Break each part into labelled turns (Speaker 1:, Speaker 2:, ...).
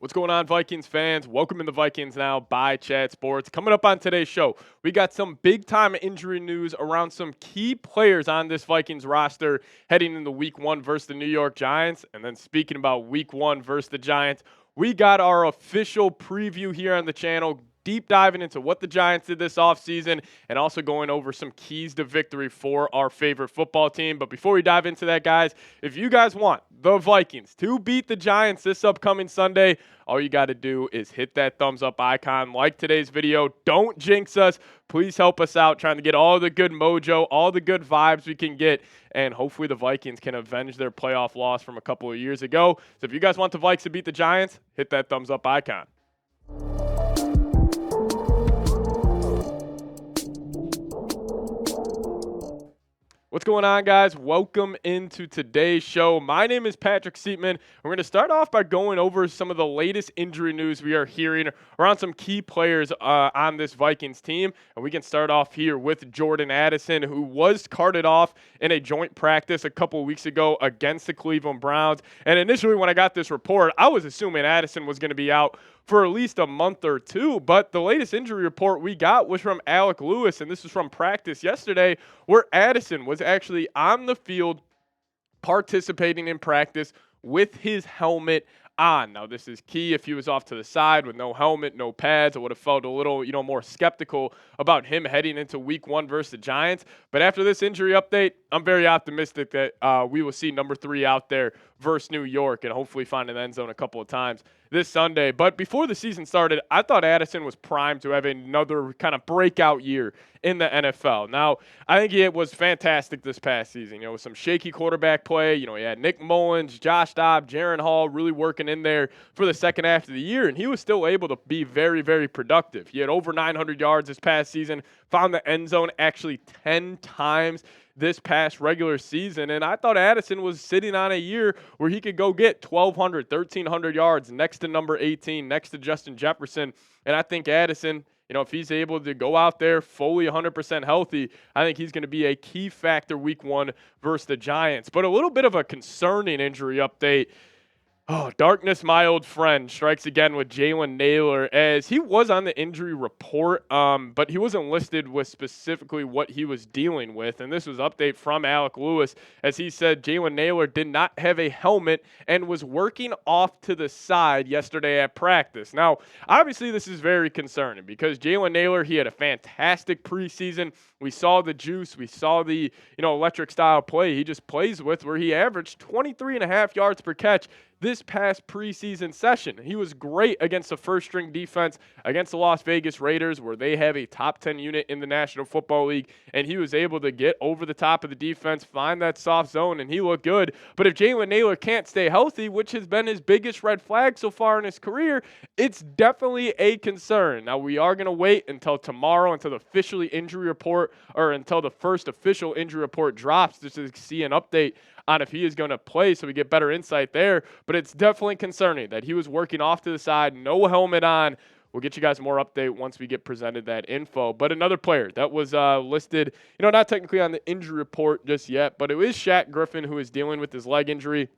Speaker 1: What's going on, Vikings fans? Welcome in the Vikings Now by Chad Sports. Coming up on today's show, we got some big-time injury news around some key players on this Vikings roster heading into Week 1 versus the New York Giants. And then speaking about Week 1 versus the Giants, we got our official preview here on the channel, deep diving into what the Giants did this offseason and also going over some keys to victory for our favorite football team. But before we dive into that, guys, if you guys want the Vikings to beat the Giants this upcoming Sunday, all you got to do is hit that thumbs up icon, like today's video. Don't jinx us. Please help us out trying to get all the good mojo, all the good vibes we can get, and hopefully the Vikings can avenge their playoff loss from a couple of years ago. So if you guys want the Vikes to beat the Giants, hit that thumbs up icon. What's going on, guys? Welcome into today's show. My name is Patrick Siepman. We're going to start off by going over some of the latest injury news we are hearing around some key players on this Vikings team. And we can start off here with Jordan Addison, who was carted off in a joint practice a couple weeks ago against the Cleveland Browns. And initially when I got this report, I was assuming Addison was going to be out for at least a month or two, but the latest injury report we got was from Alec Lewis, and this was from practice yesterday, where Addison was actually on the field participating in practice with his helmet on. Now, this is key. If he was off to the side with no helmet, no pads, I would have felt a little, more skeptical about him heading into Week 1 versus the Giants. But after this injury update, I'm very optimistic that we will see number 3 out there versus New York and hopefully find an end zone a couple of times this Sunday. But before the season started, I thought Addison was primed to have another kind of breakout year in the NFL. Now, I think he was fantastic this past season. With some shaky quarterback play. He had Nick Mullins, Josh Dobbs, Jaron Hall really working in there for the second half of the year, and he was still able to be very, very productive. He had over 900 yards this past season, found the end zone actually 10 times this past regular season, and I thought Addison was sitting on a year where he could go get 1,200, 1,300 yards next to number 18, next to Justin Jefferson, and I think Addison, if he's able to go out there fully 100% healthy, I think he's going to be a key factor Week 1 versus the Giants. But a little bit of a concerning injury update. Oh, darkness, my old friend, strikes again with Jaylen Naylor, as he was on the injury report, but he wasn't listed with specifically what he was dealing with. And this was an update from Alec Lewis, as he said Jaylen Naylor did not have a helmet and was working off to the side yesterday at practice. Now, obviously, this is very concerning because Jaylen Naylor, he had a fantastic preseason. We saw the juice. We saw the, electric style play he just plays with, where he averaged 23.5 yards per catch this past preseason session. He was great against the first-string defense against the Las Vegas Raiders, where they have a top 10 unit in the National Football League, and he was able to get over the top of the defense, find that soft zone, and he looked good. But if Jaylen Naylor can't stay healthy, which has been his biggest red flag so far in his career, it's definitely a concern. Now, we are going to wait until tomorrow, until the officially injury report, or until the first official injury report drops, just to see an update on if he is going to play, so we get better insight there. But it's definitely concerning that he was working off to the side, no helmet on. We'll get you guys more update once we get presented that info. But another player that was listed, not technically on the injury report just yet, but it is Shaq Griffin, who is dealing with his leg injury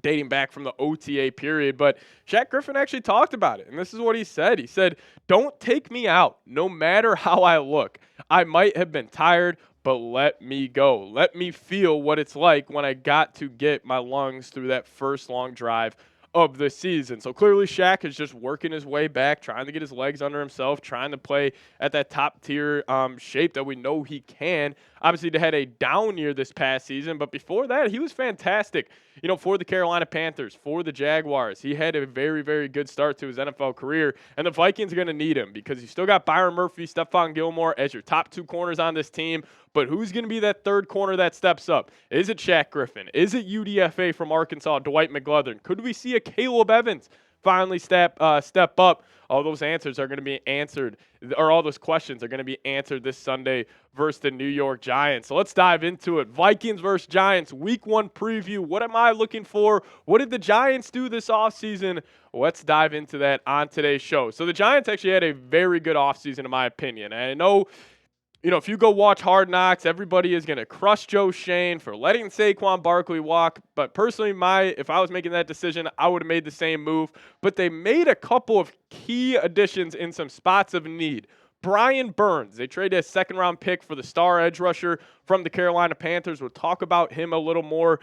Speaker 1: dating back from the OTA period. But Shaq Griffin actually talked about it, and this is what he said. He said, "Don't take me out, no matter how I look. I might have been tired, but let me go. Let me feel what it's like when I got to get my lungs through that first long drive of the season." So clearly Shaq is just working his way back, trying to get his legs under himself, trying to play at that top tier shape that we know he can. Obviously, they had a down year this past season, but before that, he was fantastic, for the Carolina Panthers, for the Jaguars. He had a very, very good start to his NFL career, and the Vikings are going to need him because you still got Byron Murphy, Stephon Gilmore as your top 2 corners on this team, but who's going to be that third corner that steps up? Is it Shaq Griffin? Is it UDFA from Arkansas, Dwight McGlothern? Could we see a Caleb Evans finally step up? All those answers are going to be answered, or all those questions are going to be answered this Sunday versus the New York Giants. So let's dive into it. Vikings versus Giants, Week 1 preview. What am I looking for? What did the Giants do this offseason? Let's dive into that on today's show. So the Giants actually had a very good offseason, in my opinion. And I know if you go watch Hard Knocks, everybody is going to crush Joe Shane for letting Saquon Barkley walk. But personally, if I was making that decision, I would have made the same move. But they made a couple of key additions in some spots of need. Brian Burns, they traded a second-round pick for the star edge rusher from the Carolina Panthers. We'll talk about him a little more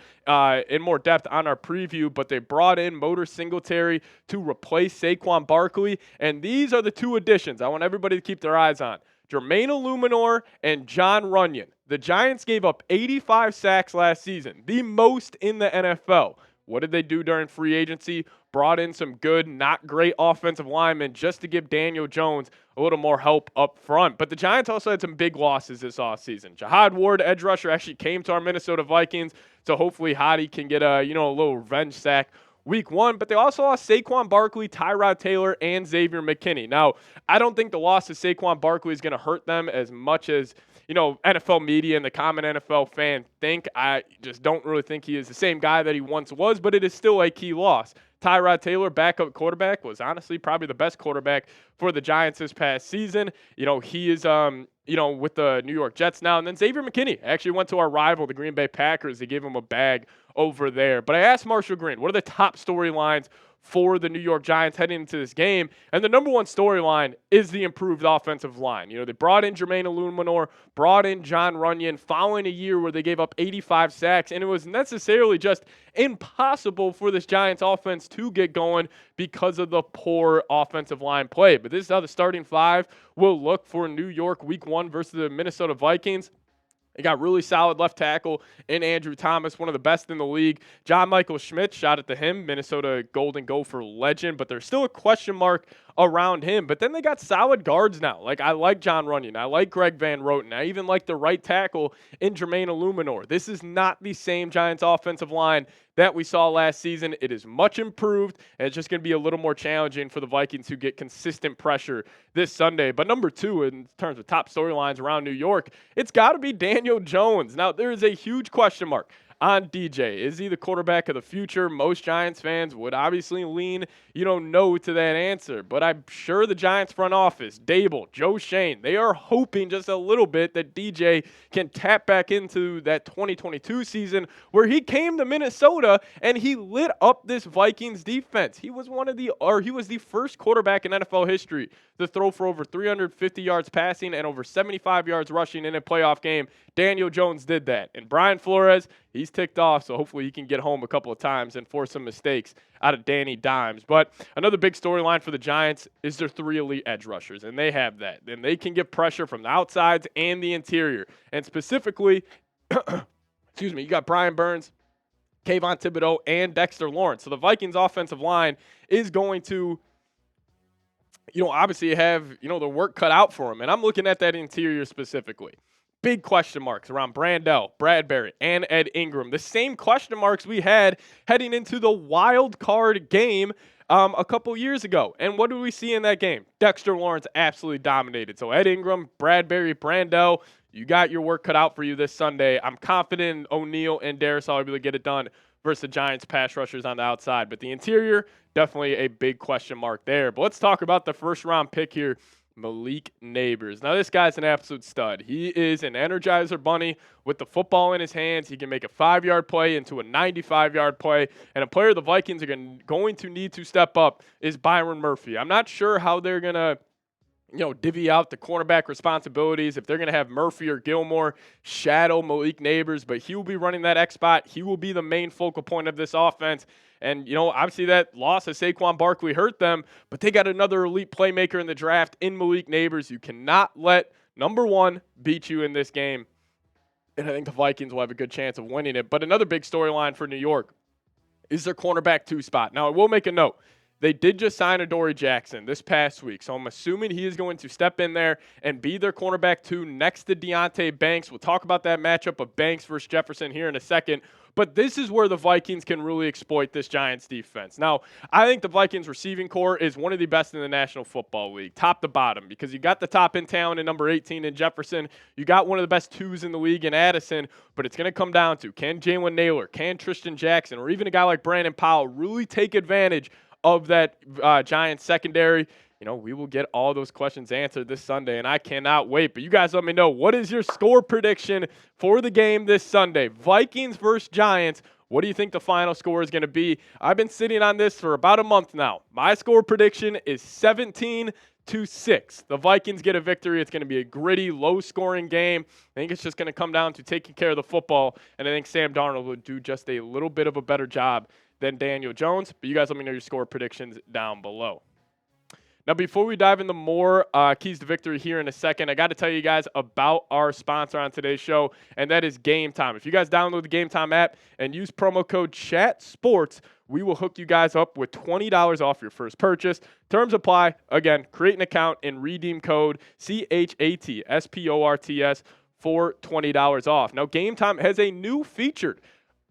Speaker 1: in more depth on our preview, but they brought in Motor Singletary to replace Saquon Barkley, and these are the two additions I want everybody to keep their eyes on. Jermaine Illuminor and John Runyon. The Giants gave up 85 sacks last season, the most in the NFL. What did they do during free agency? Brought in some good, not great offensive linemen just to give Daniel Jones a little more help up front. But the Giants also had some big losses this offseason. Jihad Ward, edge rusher, actually came to our Minnesota Vikings, so hopefully Hottie can get a little revenge sack week 1, but they also lost Saquon Barkley, Tyrod Taylor, and Xavier McKinney. Now, I don't think the loss of Saquon Barkley is going to hurt them as much as, NFL media and the common NFL fan think. I just don't really think he is the same guy that he once was, but it is still a key loss. Tyrod Taylor, backup quarterback, was honestly probably the best quarterback for the Giants this past season. He is, with the New York Jets now. And then Xavier McKinney actually went to our rival, the Green Bay Packers. They gave him a bag over there. But I asked Marshall Green, what are the top storylines for the New York Giants heading into this game? And the number one storyline is the improved offensive line. They brought in Jermaine Illuminor, brought in John Runyon following a year where they gave up 85 sacks, and it was necessarily just impossible for this Giants offense to get going because of the poor offensive line play. But this is how the starting five will look for New York week 1 versus the Minnesota Vikings. They got really solid left tackle in Andrew Thomas, one of the best in the league. John Michael Schmidt, shout out to him, Minnesota Golden Gopher legend, but there's still a question mark around him. But then they got solid guards now. I like John Runyon. I like Greg Van Roten. I even like the right tackle in Jermaine Illuminor. This is not the same Giants offensive line that we saw last season. It is much improved, and it's just going to be a little more challenging for the Vikings who get consistent pressure this Sunday. But number 2, in terms of top storylines around New York, it's got to be Daniel Jones. Now, there is a huge question mark on DJ. Is he the quarterback of the future? Most Giants fans would obviously lean, no to that answer. But I'm sure the Giants front office, Dable, Joe Shane, they are hoping just a little bit that DJ can tap back into that 2022 season where he came to Minnesota and he lit up this Vikings defense. He was the first quarterback in NFL history to throw for over 350 yards passing and over 75 yards rushing in a playoff game. Daniel Jones did that. And Brian Flores, he's ticked off, so hopefully he can get home a couple of times and force some mistakes out of Danny Dimes. But another big storyline for the Giants is their 3 elite edge rushers, and they have that. And they can get pressure from the outsides and the interior. And specifically, you got Brian Burns, Kayvon Thibodeau, and Dexter Lawrence. So the Vikings offensive line is going to obviously have, the work cut out for him. And I'm looking at that interior specifically. Big question marks around Brandell, Bradbury, and Ed Ingram. The same question marks we had heading into the wild card game a couple years ago. And what do we see in that game? Dexter Lawrence absolutely dominated. So Ed Ingram, Bradbury, Brandell, you got your work cut out for you this Sunday. I'm confident O'Neal and Darius will be able to get it done versus the Giants pass rushers on the outside. But the interior, definitely a big question mark there. But let's talk about the first round pick here, Malik Neighbors. Now, this guy's an absolute stud. He is an Energizer Bunny with the football in his hands. He can make a 5-yard play into a 95-yard play. And a player the Vikings are going to need to step up is Byron Murphy. I'm not sure how they're going to divvy out the cornerback responsibilities, if they're going to have Murphy or Gilmore shadow Malik Neighbors, but he will be running that X spot. He will be the main focal point of this offense. And, obviously that loss of Saquon Barkley hurt them, but they got another elite playmaker in the draft in Malik Neighbors. You cannot let number 1 beat you in this game. And I think the Vikings will have a good chance of winning it. But another big storyline for New York is their cornerback 2 spot. Now, I will make a note. They did just sign Adoree Jackson this past week, so I'm assuming he is going to step in there and be their cornerback 2 next to Deonte Banks. We'll talk about that matchup of Banks versus Jefferson here in a second, but this is where the Vikings can really exploit this Giants defense. Now, I think the Vikings receiving core is one of the best in the National Football League, top to bottom, because you got the top in town in number 18 in Jefferson. You got one of the best 2s in the league in Addison, but it's going to come down to, can Jaylen Naylor, can Tristan Jackson, or even a guy like Brandon Powell really take advantage of that Giants secondary? we will get all those questions answered this Sunday, and I cannot wait. But you guys let me know, what is your score prediction for the game this Sunday? Vikings versus Giants. What do you think the final score is going to be? I've been sitting on this for about a month now. My score prediction is 17-6. The Vikings get a victory. It's going to be a gritty, low-scoring game. I think it's just going to come down to taking care of the football, and I think Sam Darnold will do just a little bit of a better job than Daniel Jones. But you guys let me know your score predictions down below. Now, before we dive into more keys to victory here in a second, I got to tell you guys about our sponsor on today's show, and that is Game Time. If you guys download the Game Time app and use promo code CHATSPORTS, we will hook you guys up with $20 off your first purchase. Terms apply. Again, create an account and redeem code CHATSPORTS for $20 off. Now, Game Time has a new feature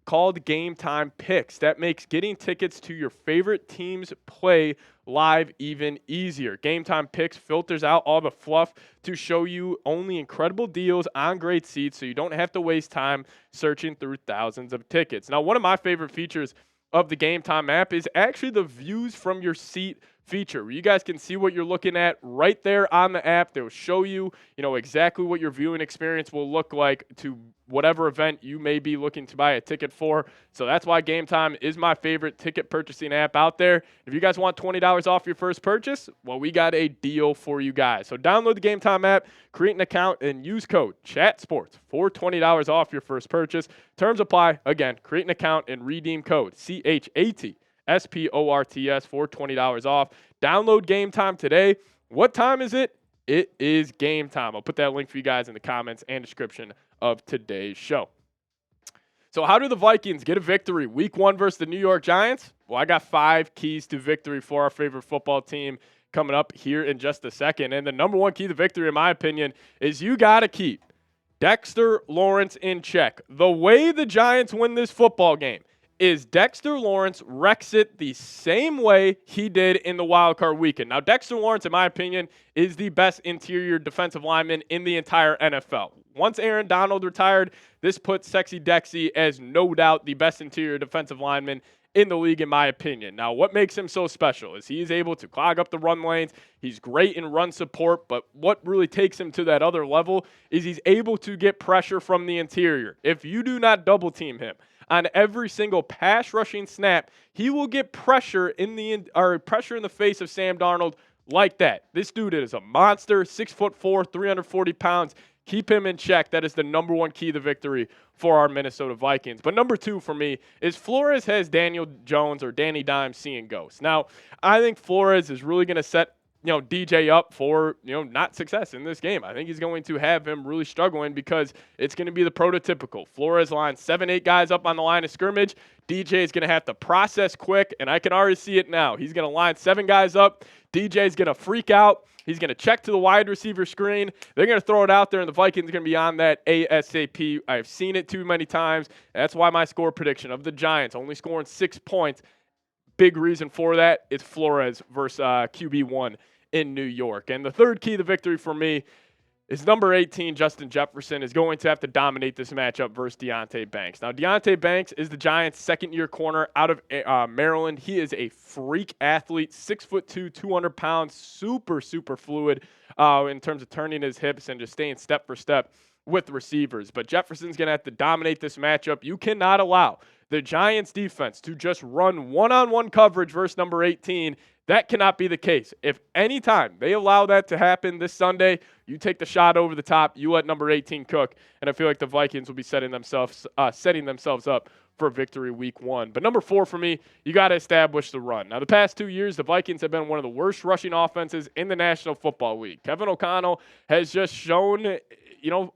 Speaker 1: called Game Time Picks that makes getting tickets to your favorite team's play live even easier. Game Time Picks filters out all the fluff to show you only incredible deals on great seats, so you don't have to waste time searching through thousands of tickets. Now, one of my favorite features of the Game Time app is actually the views from your seat feature, where you guys can see what you're looking at right there on the app. They'll show you, exactly what your viewing experience will look like to whatever event you may be looking to buy a ticket for. So that's why Game Time is my favorite ticket purchasing app out there. If you guys want $20 off your first purchase, well, we got a deal for you guys. So download the Game Time app, create an account, and use code CHATSPORTS for $20 off your first purchase. Terms apply. Again, create an account and redeem code CHATSPORTS for $20 off. Download Game Time today. What time is it? It is game time. I'll put that link for you guys in the comments and description of today's show. So how do the Vikings get a victory week 1 versus the New York Giants? Well, I got 5 keys to victory for our favorite football team coming up here in just a second. And the number 1 key to victory, in my opinion, is you got to keep Dexter Lawrence in check. The way the Giants win this football game is Dexter Lawrence wrecks it the same way he did in the wild card weekend. Now, Dexter Lawrence, in my opinion, is the best interior defensive lineman in the entire NFL. Once Aaron Donald retired, this puts Sexy Dexy as no doubt the best interior defensive lineman in the league, in my opinion. Now, what makes him so special is he is able to clog up the run lanes. He's great in run support, but what really takes him to that other level is he's able to get pressure from the interior. If you do not double team him on every single pass rushing snap, he will get pressure in the face of Sam Darnold like that. This dude is a monster, 6'4", 340 pounds. Keep him in check. That is the number 1 key to victory for our Minnesota Vikings. But number 2 for me is Flores has Daniel Jones or Danny Dimes seeing ghosts. Now, I think Flores is really going to set DJ up for, not success in this game. I think he's going to have him really struggling because it's going to be the prototypical. Flores lines 7-8 guys up on the line of scrimmage. DJ is going to have to process quick, and I can already see it now. He's going to line 7 guys up. DJ is going to freak out. He's going to check to the wide receiver screen. They're going to throw it out there, and the Vikings are going to be on that ASAP. I've seen it too many times. That's why my score prediction of the Giants only scoring 6 points, big reason for that is Flores versus QB1 in New York. And the third key to victory for me is number 18, Justin Jefferson, is going to have to dominate this matchup versus Deonte Banks. Now, Deonte Banks is the Giants' second-year corner out of Maryland. He is a freak athlete, 6'2", 200 pounds, super fluid in terms of turning his hips and just staying step for step with receivers. But Jefferson's going to have to dominate this matchup. You cannot allow the Giants' defense to just run one-on-one coverage versus number 18. That cannot be the case. If any time they allow that to happen this Sunday, you take the shot over the top, you let number 18 cook, and I feel like the Vikings will be setting themselves up for victory week 1. But number 4 for me, you got to establish the run. Now, the past 2 years, the Vikings have been one of the worst rushing offenses in the National Football League. Kevin O'Connell has just shown,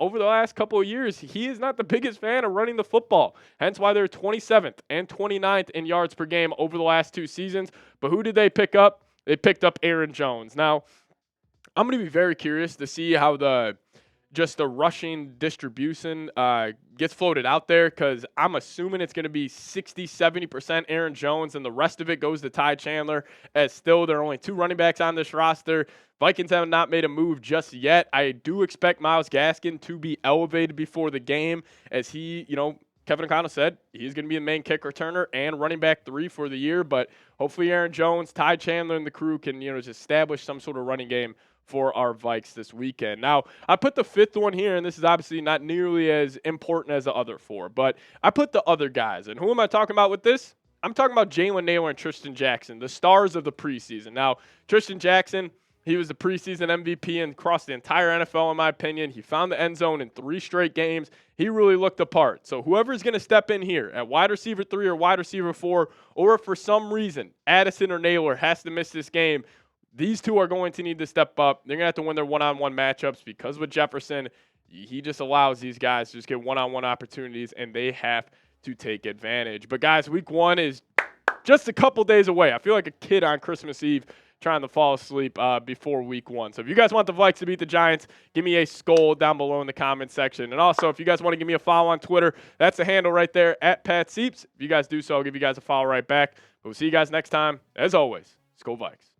Speaker 1: over the last couple of years, he is not the biggest fan of running the football. Hence why they're 27th and 29th in yards per game over the last 2 seasons. But who did they pick up? They picked up Aaron Jones. Now, I'm going to be very curious to see how the rushing distribution gets floated out there, because I'm assuming it's going to be 60-70% Aaron Jones and the rest of it goes to Ty Chandler, as still there are only 2 running backs on this roster. Vikings have not made a move just yet. I do expect Myles Gaskin to be elevated before the game, as he, Kevin O'Connell said he's going to be the main kick returner and running back 3 for the year. But hopefully Aaron Jones, Ty Chandler, and the crew can, just establish some sort of running game for our Vikes this weekend. Now, I put the 5th one here, and this is obviously not nearly as important as the other 4, but I put the other guys. And who am I talking about with this? I'm talking about Jaylen Naylor and Tristan Jackson, the stars of the preseason. Now, Tristan Jackson, he was the preseason MVP and across the entire NFL, in my opinion. He found the end zone in 3 straight games. He really looked the part. So whoever's going to step in here at wide receiver 3 or wide receiver 4, or if for some reason Addison or Naylor has to miss this game, these 2 are going to need to step up. They're going to have to win their one-on-one matchups because with Jefferson, he just allows these guys to just get one-on-one opportunities, and they have to take advantage. But, guys, week 1 is just a couple days away. I feel like a kid on Christmas Eve trying to fall asleep before week 1. So if you guys want the Vikes to beat the Giants, give me a skull down below in the comment section. And also, if you guys want to give me a follow on Twitter, that's the handle right there, @PatSieps. If you guys do so, I'll give you guys a follow right back. But we'll see you guys next time. As always, Skol Vikes.